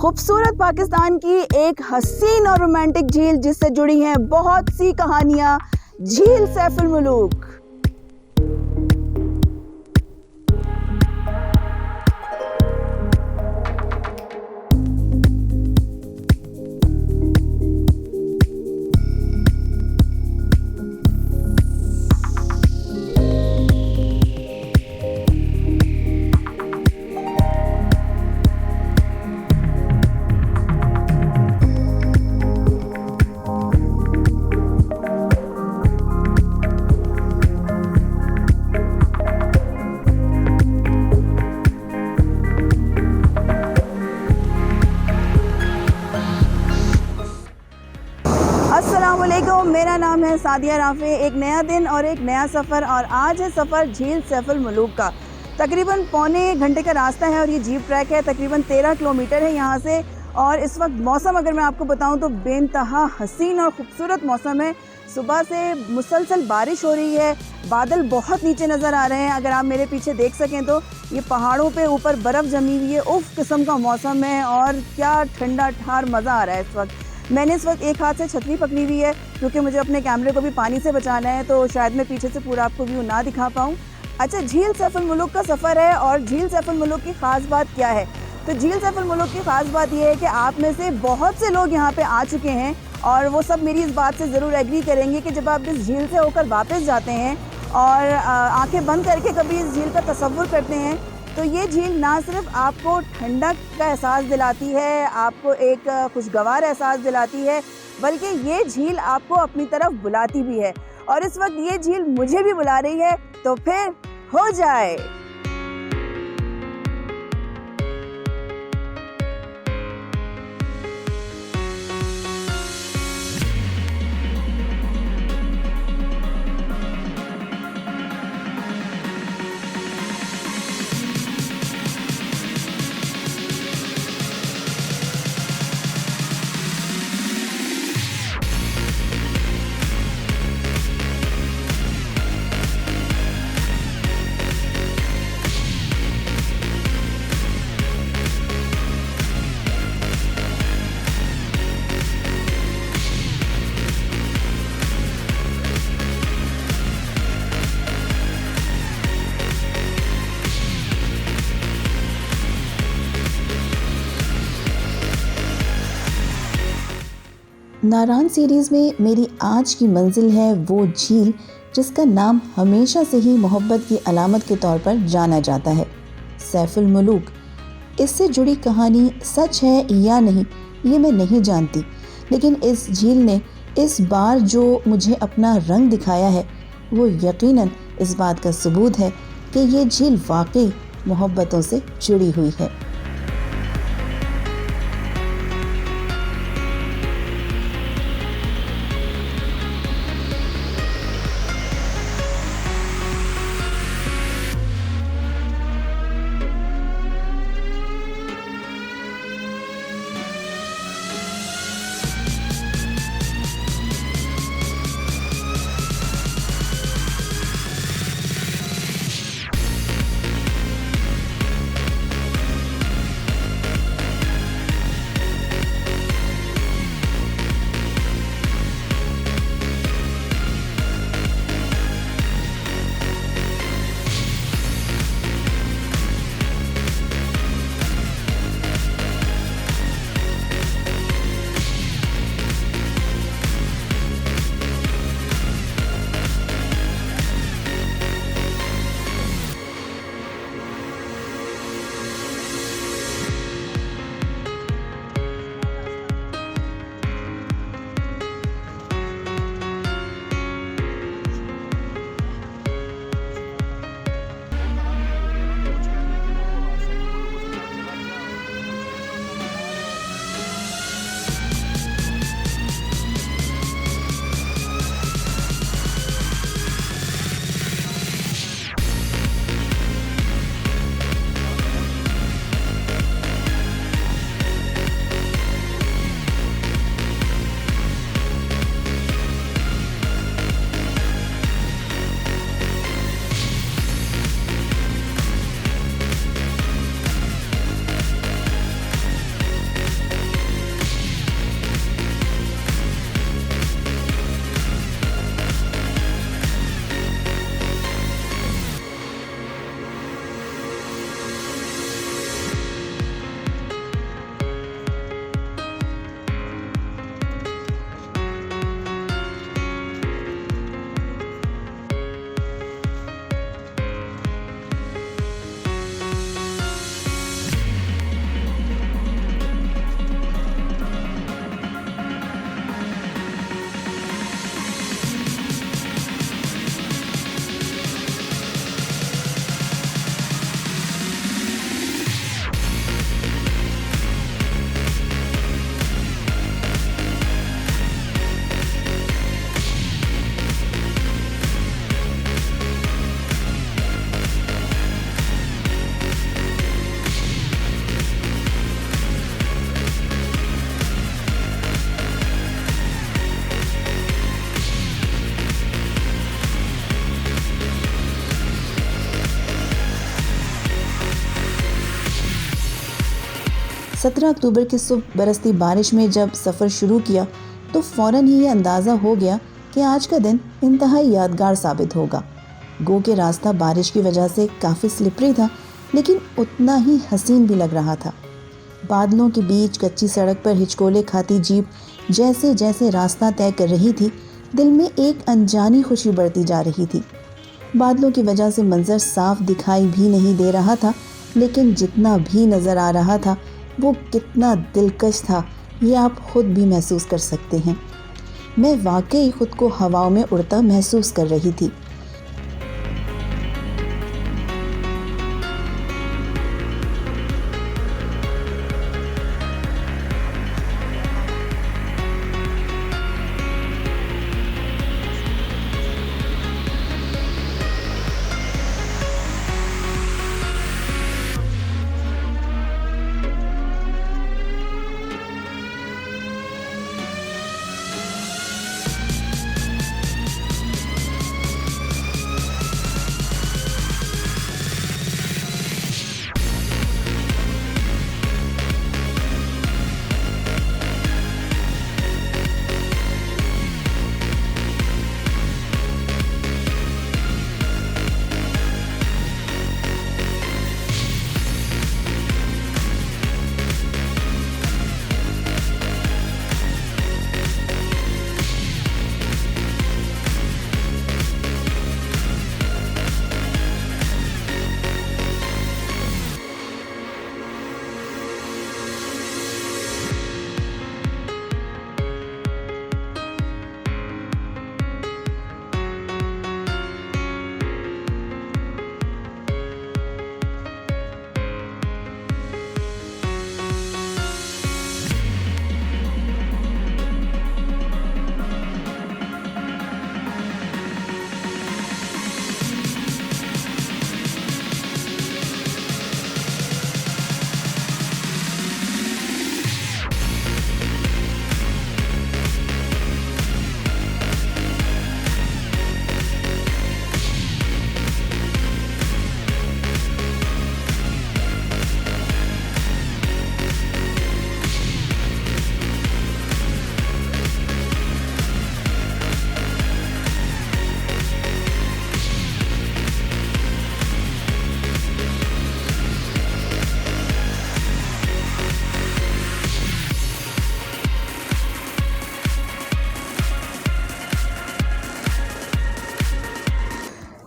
खूबसूरत पाकिस्तान की एक हसीन और रोमांटिक झील जिससे जुड़ी हैं बहुत सी कहानियां, झील सैफुल मुलूक। अस्सलामुअलैकुम, मेरा नाम है सादिया राफ़े। एक नया दिन और एक नया सफ़र, और आज है सफ़र झील सैफुल मुलूक का। तकरीबन पौने घंटे का रास्ता है और ये जीप ट्रैक है। तकरीबन 13 किलोमीटर है यहाँ से। और इस वक्त मौसम अगर मैं आपको बताऊँ तो बेइंतहा हसीन और ख़ूबसूरत मौसम है। सुबह से मुसलसल बारिश हो रही है, बादल बहुत नीचे नज़र आ रहे हैं। अगर आप मेरे पीछे देख सकें तो ये पहाड़ों पे ऊपर बर्फ़ जमी हुई है। उफ़ किस्म का मौसम है और क्या ठंडा ठार मज़ा आ रहा है इस वक्त। मैंने इस वक्त एक हाथ से छतरी पकड़ी हुई है क्योंकि मुझे अपने कैमरे को भी पानी से बचाना है, तो शायद मैं पीछे से पूरा आपको व्यू ना दिखा पाऊँ। अच्छा, झील सैफुल मुलूक का सफ़र है और झील सैफुल मुलूक की ख़ास बात क्या है? तो झील सैफुल मुलूक की ख़ास बात यह है कि आप में से बहुत से लोग यहाँ पे आ चुके हैं और वो सब मेरी इस बात से ज़रूर एग्री करेंगे कि जब आप इस झील से होकर वापस जाते हैं और आँखें बंद करके कभी इस झील का तसव्वुर करते हैं तो ये झील ना सिर्फ आपको ठंडक का एहसास दिलाती है, आपको एक खुशगवार एहसास दिलाती है, बल्कि ये झील आपको अपनी तरफ बुलाती भी है। और इस वक्त ये झील मुझे भी बुला रही है, तो फिर हो जाए। नारान सीरीज़ में मेरी आज की मंजिल है वो झील जिसका नाम हमेशा से ही मोहब्बत की अलामत के तौर पर जाना जाता है, सैफुल मुलूक। इससे जुड़ी कहानी सच है या नहीं ये मैं नहीं जानती, लेकिन इस झील ने इस बार जो मुझे अपना रंग दिखाया है वो यकीनन इस बात का सबूत है कि ये झील वाकई मोहब्बतों से जुड़ी हुई है। 17 अक्टूबर की सुबह बरसती बारिश में जब सफ़र शुरू किया तो फ़ौरन ही ये अंदाज़ा हो गया कि आज का दिन इंतहाई यादगार साबित होगा। गो के रास्ता बारिश की वजह से काफ़ी स्लिपरी था, लेकिन उतना ही हसीन भी लग रहा था। बादलों के बीच कच्ची सड़क पर हिचकोले खाती जीप जैसे जैसे रास्ता तय कर रही थी, दिल में एक अनजानी खुशी बढ़ती जा रही थी। बादलों की वजह से मंजर साफ दिखाई भी नहीं दे रहा था, लेकिन जितना भी नज़र आ रहा था वो कितना दिलकश था ये आप खुद भी महसूस कर सकते हैं। मैं वाकई खुद को हवाओं में उड़ता महसूस कर रही थी।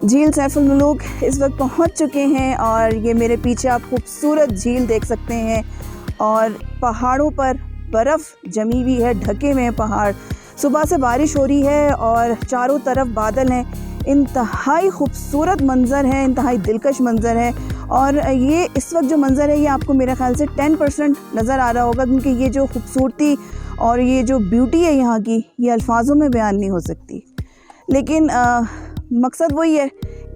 झील सैफुल मुलूक इस वक्त पहुंच चुके हैं और ये मेरे पीछे आप खूबसूरत झील देख सकते हैं और पहाड़ों पर बर्फ़ जमी हुई है, ढके हुए हैं पहाड़। सुबह से बारिश हो रही है और चारों तरफ बादल हैं। इंतहाई खूबसूरत मंज़र है, इंतहाई दिलकश मंज़र है और ये इस वक्त जो मंज़र है ये आपको मेरे ख़्याल से 10% नज़र आ रहा होगा, क्योंकि ये जो खूबसूरती और ये जो ब्यूटी है यहाँ की, ये अल्फाजों में बयान नहीं हो सकती। लेकिन मकसद वही है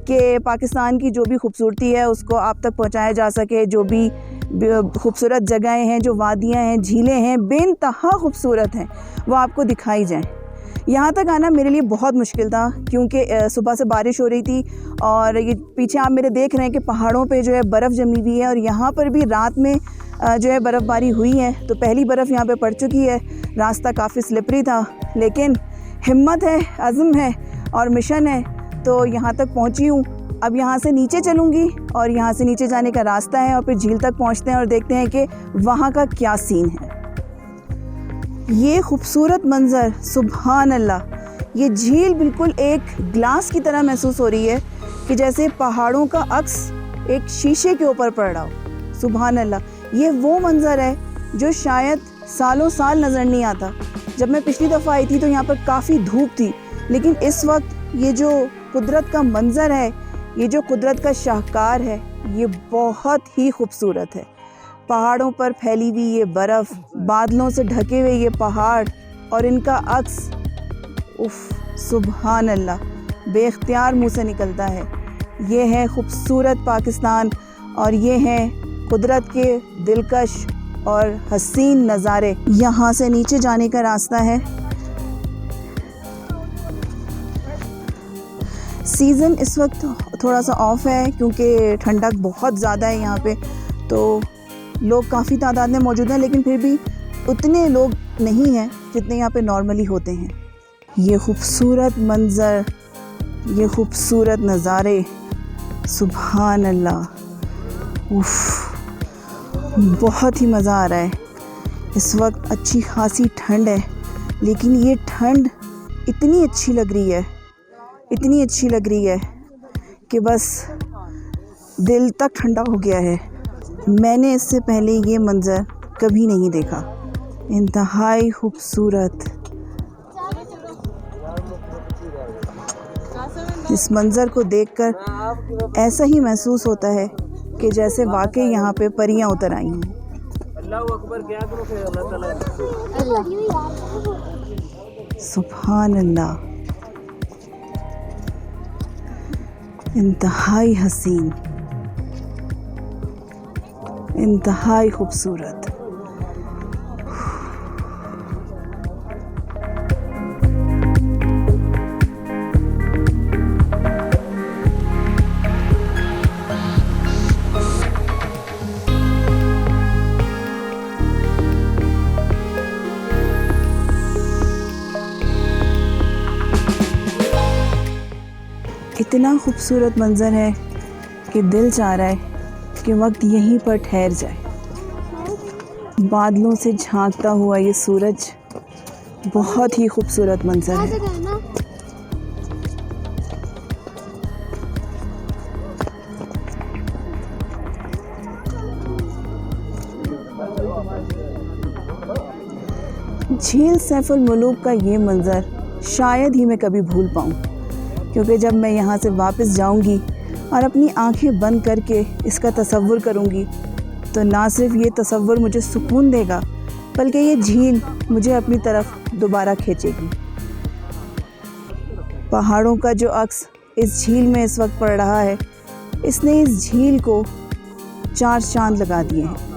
कि पाकिस्तान की जो भी खूबसूरती है उसको आप तक पहुँचाया जा सके। जो भी खूबसूरत जगहें हैं, जो वादियाँ हैं, झीलें हैं, बेइंतहा खूबसूरत हैं, वो आपको दिखाई जाएँ। यहाँ तक आना मेरे लिए बहुत मुश्किल था, क्योंकि सुबह से बारिश हो रही थी और ये पीछे आप मेरे देख रहे हैं कि पहाड़ों पे जो है बर्फ़ जमी हुई है और यहाँ पर भी रात में जो है बर्फ़बारी हुई है। तो पहली बर्फ़ यहाँ पे पड़ चुकी है। रास्ता काफ़ी स्लिपरी था, लेकिन हिम्मत है, अज़्म है और मिशन है, तो यहाँ तक पहुँची हूँ। अब यहाँ से नीचे चलूँगी और यहाँ से नीचे जाने का रास्ता है और फिर झील तक पहुँचते हैं और देखते हैं कि वहाँ का क्या सीन है। ये खूबसूरत मंज़र, सुभान अल्लाह, ये झील बिल्कुल एक ग्लास की तरह महसूस हो रही है कि जैसे पहाड़ों का अक्स एक शीशे के ऊपर पड़ रहा हो। सुभान अल्लाह, ये वो मंज़र है जो शायद सालों साल नज़र नहीं आता। जब मैं पिछली दफ़ा आई थी तो यहाँ पर काफ़ी धूप थी, लेकिन इस वक्त ये जो कुदरत का मंज़र है, ये जो कुदरत का शाहकार है, ये बहुत ही खूबसूरत है। पहाड़ों पर फैली हुई ये बर्फ़, बादलों से ढके हुए ये पहाड़ और इनका अक्स, उफ़, सुभान अल्लाह, बेख्तियार मुँह से निकलता है। ये है खूबसूरत पाकिस्तान और ये हैं कुदरत के दिलकश और हसीन नज़ारे। यहाँ से नीचे जाने का रास्ता है। सीज़न इस वक्त थोड़ा सा ऑफ है क्योंकि ठंडक बहुत ज़्यादा है यहाँ पे, तो लोग काफ़ी तादाद में मौजूद हैं, लेकिन फिर भी उतने लोग नहीं हैं जितने यहाँ पे नॉर्मली होते हैं। ये खूबसूरत मंज़र, ये खूबसूरत नज़ारे, सुभान अल्लाह, उफ़, बहुत ही मज़ा आ रहा है। इस वक्त अच्छी खासी ठंड है, लेकिन ये ठंड इतनी अच्छी लग रही है, इतनी अच्छी लग रही है कि बस दिल तक ठंडा हो गया है। मैंने इससे पहले ये मंज़र कभी नहीं देखा, इंतहाई खूबसूरत। इस मंज़र को देखकर ऐसा ही महसूस होता है कि जैसे वाकई यहाँ पे परियां उतर आई हैं। सुभान अल्लाह, इंतहाई हसीन, इंतहाई खूबसूरत। इतना खूबसूरत मंज़र है कि दिल चाह रहा है कि वक्त यहीं पर ठहर जाए। बादलों से झांकता हुआ ये सूरज बहुत ही खूबसूरत मंज़र है। झील सैफुल मुलूक का ये मंज़र शायद ही मैं कभी भूल पाऊँ, क्योंकि जब मैं यहाँ से वापस जाऊँगी और अपनी आंखें बंद करके इसका तसव्वुर करूँगी, तो ना सिर्फ ये तसव्वुर मुझे सुकून देगा, बल्कि ये झील मुझे अपनी तरफ दोबारा खींचेगी। पहाड़ों का जो अक्स इस झील में इस वक्त पड़ रहा है, इसने इस झील को 4 चांद लगा दिए हैं।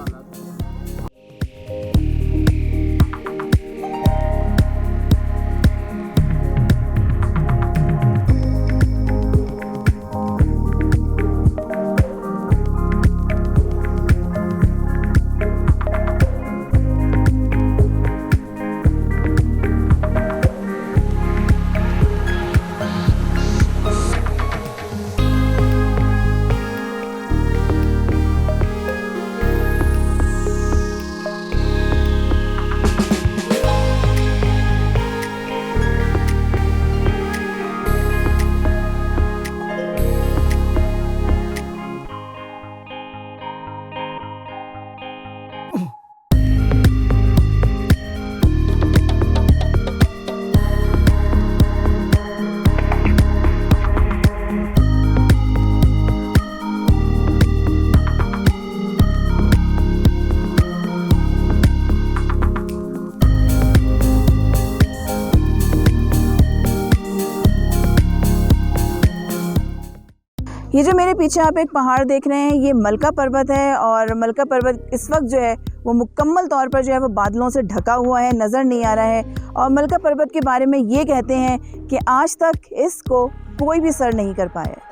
ये जो मेरे पीछे आप एक पहाड़ देख रहे हैं, ये मलका पर्वत है, और मलका पर्वत इस वक्त जो है वो मुकम्मल तौर पर जो है वो बादलों से ढका हुआ है, नज़र नहीं आ रहा है। और मलका पर्वत के बारे में ये कहते हैं कि आज तक इसको कोई भी सर नहीं कर पाया।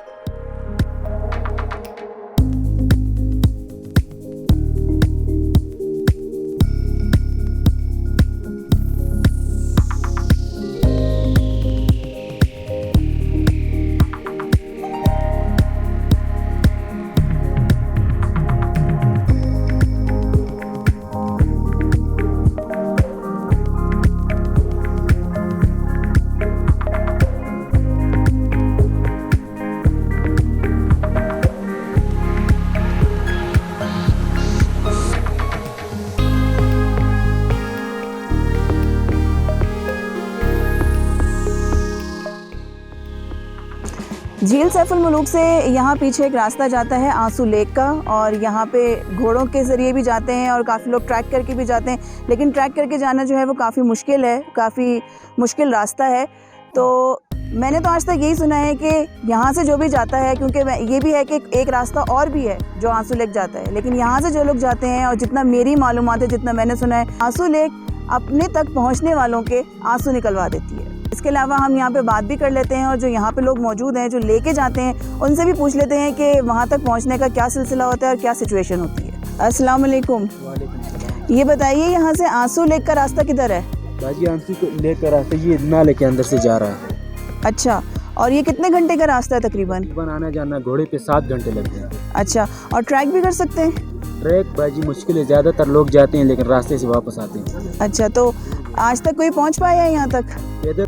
झील सैफुल मुलूक से यहाँ पीछे एक रास्ता जाता है आंसू लेक का, और यहाँ पे घोड़ों के ज़रिए भी जाते हैं और काफ़ी लोग ट्रैक करके भी जाते हैं, लेकिन ट्रैक करके जाना जो है वो काफ़ी मुश्किल है, काफ़ी मुश्किल रास्ता है। तो मैंने तो आज तक यही सुना है कि यहाँ से जो भी जाता है, क्योंकि ये भी है कि एक रास्ता और भी है जो आंसू लेक जाता है, लेकिन यहाँ से जो लोग जाते हैं और जितना मेरी मालूमात है, जितना मैंने सुना है, आंसू लेक अपने तक पहुँचने वालों के आंसू निकलवा देती है। इसके अलावा हम यहाँ पे बात भी कर लेते हैं और जो यहाँ पे लोग मौजूद हैं जो लेके जाते हैं उनसे भी पूछ लेते हैं कि वहाँ तक पहुँचने का क्या सिलसिला होता है और क्या सिचुएशन होती है। अस्सलाम वालेकुम। वालेकुम सलाम। ये बताइए यहाँ से आंसू लेक का रास्ता किधर है? बाजी आंसू को लेकर रास्ता ये नाले के अंदर से जा रहा है। अच्छा, और ये कितने घंटे का रास्ता है तकरीबन? तकरीबन आना जाना घोड़े पे 7 घंटे लगते हैं। अच्छा, और ट्रैक भी कर सकते हैं? ट्रैक बाजी मुश्किल है, ज़्यादातर लोग जाते हैं लेकिन रास्ते से वापस आते हैं। अच्छा, तो आज तक कोई पहुँच पाया है यहाँ तक? इधर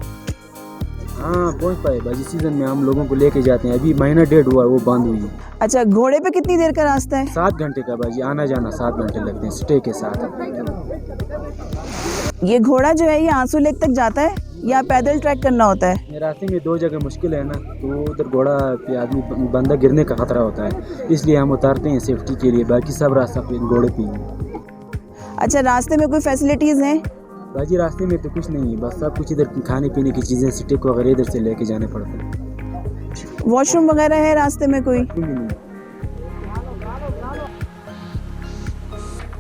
हाँ पहुँच पाए बाजी, सीज़न में हम लोगों को लेके जाते हैं। अभी महीना डेढ़ हुआ वो बंद हुई है। अच्छा, घोड़े पे कितनी देर का रास्ता है? 7 घंटे का बाजी, आना जाना 7 घंटे लगते हैं स्टे के साथ। ये घोड़ा जो है ये आंसू लेक तक जाता है या पैदल ट्रैक करना होता है? ये रास्ते में 2 जगह मुश्किल है ना, तो उधर घोड़ा पे आदमी बंदा गिरने का खतरा होता है, इसलिए हम उतारते हैं सेफ्टी के लिए। बाकी सब रास्ता पे घोड़े पे ही है। अच्छा, रास्ते में कोई फैसिलिटीज़ हैं? बाजी रास्ते में तो कुछ नहीं है, बस सब कुछ इधर खाने पीने की चीज़ें स्टिक वगैरह इधर से लेके जाने पड़ते हैं। वॉशरूम वगैरह है रास्ते में कोई? नहीं।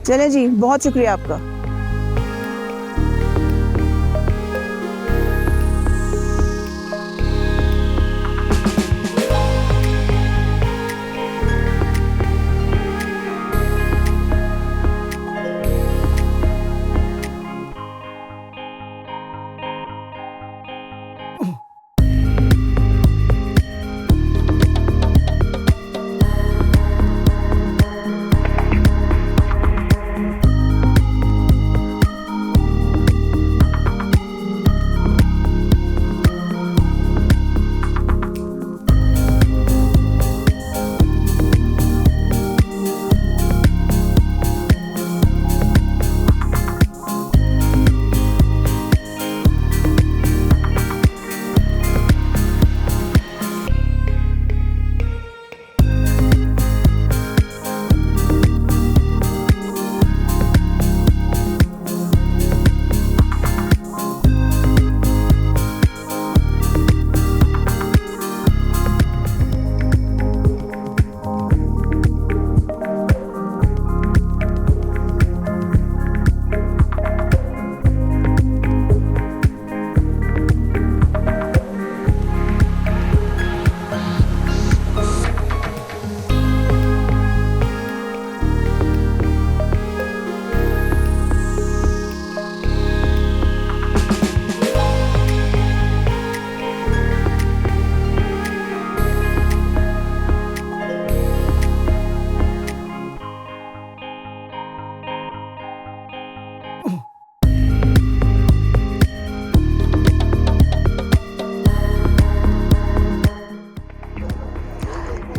चले जी, बहुत शुक्रिया आपका।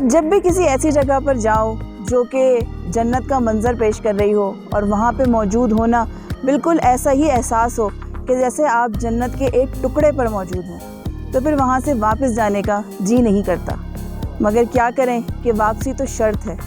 जब भी किसी ऐसी जगह पर जाओ जो कि जन्नत का मंज़र पेश कर रही हो और वहाँ पे मौजूद होना बिल्कुल ऐसा ही एहसास हो कि जैसे आप जन्नत के एक टुकड़े पर मौजूद हों, तो फिर वहाँ से वापस जाने का जी नहीं करता। मगर क्या करें कि वापसी तो शर्त है।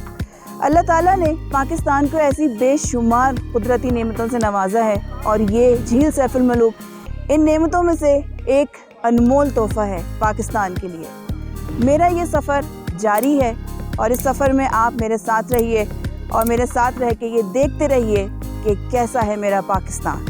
अल्लाह ताला ने पाकिस्तान को ऐसी बेशुमार कुदरती नेमतों से नवाजा है और ये झील सैफुल मलूक इन नेमतों में से एक अनमोल तोहफ़ा है पाकिस्तान के लिए। मेरा ये सफ़र जारी है और इस सफ़र में आप मेरे साथ रहिए और मेरे साथ रह के ये देखते रहिए कि कैसा है मेरा पाकिस्तान।